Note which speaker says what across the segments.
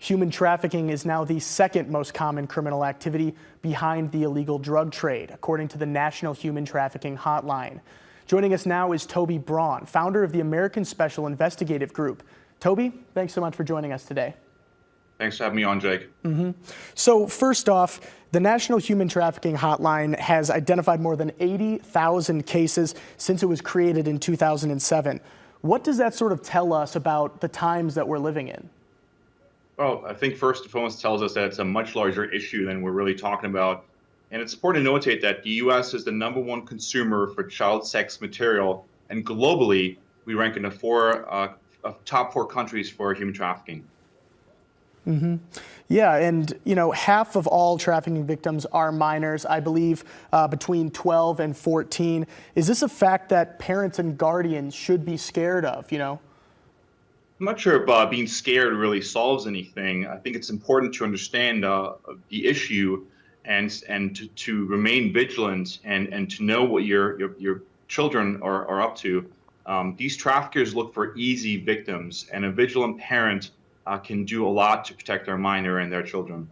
Speaker 1: Human trafficking is now the second most common criminal activity behind the illegal drug trade, according to the National Human Trafficking Hotline. Joining us now is Toby Braun, founder of the American Special Investigative Group. Toby, thanks so much for joining us today.
Speaker 2: Thanks for having me on, Jake.
Speaker 1: So first off, the National Human Trafficking Hotline has identified more than 80,000 cases since it was created in 2007. What does that sort of tell us about the times that we're living in?
Speaker 2: Well, I think first and foremost tells us that it's a much larger issue than we're really talking about. And it's important to notate that the U.S. is the #1 consumer for child sex material, and globally, we rank in the top 4 countries for human trafficking.
Speaker 1: Yeah, and half of all trafficking victims are minors, I believe, between 12 and 14. Is this a fact that parents and guardians should be scared of,
Speaker 2: I'm not sure if being scared really solves anything. I think it's important to understand the issue and to remain vigilant and to know what your children are up to. These traffickers look for easy victims, and a vigilant parent can do a lot to protect their minor and their children.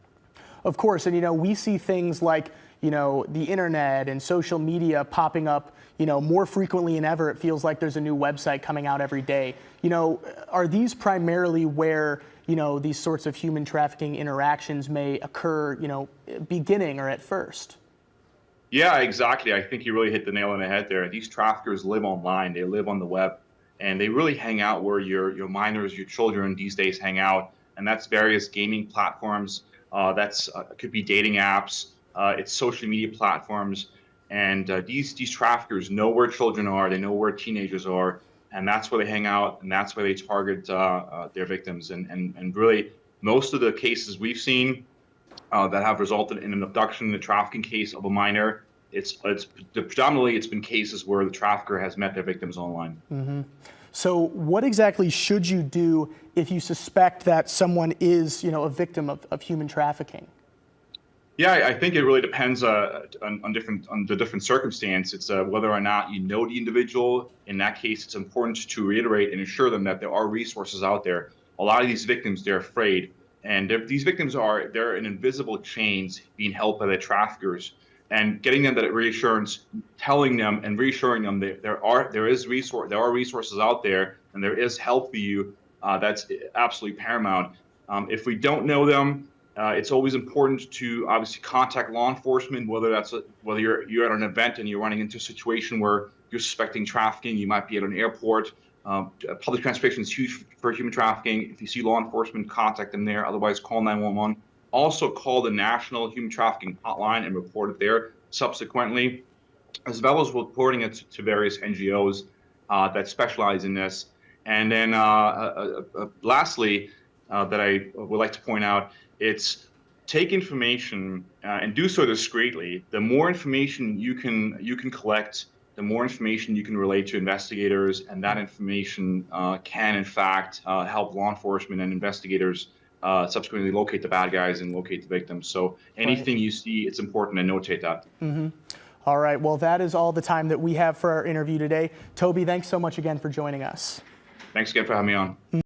Speaker 1: Of course, and we see things like the internet and social media popping up more frequently than ever. It feels like there's a new website coming out every day. Are these primarily where these sorts of human trafficking interactions may occur, beginning or at first?
Speaker 2: Yeah, exactly. I think you really hit the nail on the head there. These traffickers live online, they live on the web, and they really hang out where your minors, your children these days hang out, and that's various gaming platforms. Could be dating apps. It's social media platforms, and these traffickers know where children are. They know where teenagers are, and that's where they hang out, and that's where they target their victims. And really, most of the cases we've seen that have resulted in an abduction, a trafficking case of a minor, predominantly it's been cases where the trafficker has met their victims online.
Speaker 1: So what exactly should you do if you suspect that someone is, a victim of human trafficking?
Speaker 2: Yeah, I think it really depends on the different circumstance. It's whether or not you know the individual. In that case, it's important to reiterate and assure them that there are resources out there. A lot of these victims, they're afraid, and these victims they're in invisible chains being held by the traffickers. And getting them that reassurance, telling them and reassuring them that there are resources out there and there is help for you, that's absolutely paramount. If we don't know them, it's always important to obviously contact law enforcement, whether you're at an event and you're running into a situation where you're suspecting trafficking. You might be at an airport. Public transportation is huge for human trafficking. If you see law enforcement, contact them there. Otherwise, call 911. Also call the National Human Trafficking Hotline and report it there subsequently, as well as reporting it to various NGOs that specialize in this. And then lastly, that I would like to point out, it's take information and do so discreetly. The more information you can collect, the more information you can relate to investigators, and that information can in fact help law enforcement and investigators subsequently locate the bad guys and locate the victims. So anything you see, it's important to notate that.
Speaker 1: All right, well, that is all the time that we have for our interview today. Toby, thanks so much again for joining us.
Speaker 2: Thanks again for having me on.